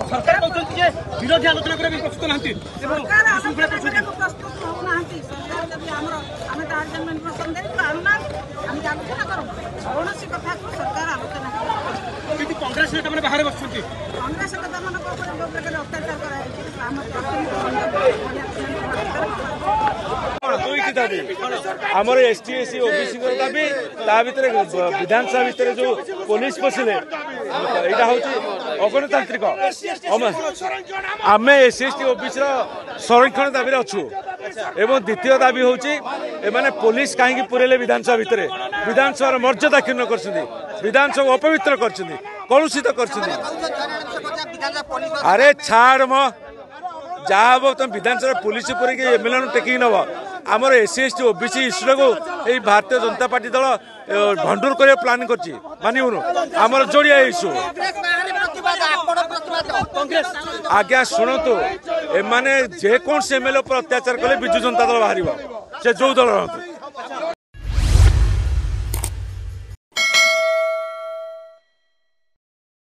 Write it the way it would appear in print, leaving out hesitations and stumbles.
सरकार कहते हैं विरोधी आलोचना करने प्रस्तुत ना कांग्रेस नेता मैंने बाहर बस कांग्रेस नेता मान अत्याचार आमर एसटी एससी ओबीसी दाबी ता भितर विधानसभा भितर जो पुलिस पशिले यहाँ हूँ अगणतांत्रिक आम एससी एसटी ओबीसी संरक्षण दाबी अच्छु एवं द्वितीय दाबी हूँ एमाने पुलिस कहीं पुरेले विधानसभा भितर विधानसभा मर्यादा क्षीण कर विधानसभा अपवित्र कर कलुषित कर अरे छाड़ म जहाँ हम तुम विधानसभा पुलिस पूरे एमएलए टेक नब आमर एससी एसटी ओबीसी इश्यू को भारतीय जनता पार्टी दल भंडूर कर प्लान कर मानवुनु आमर जोड़िया इश्यू आज्ञा शुणु एमाने जेकोसी एमएलए पर अत्याचार कले विजु जनता दल बाहर से जो दल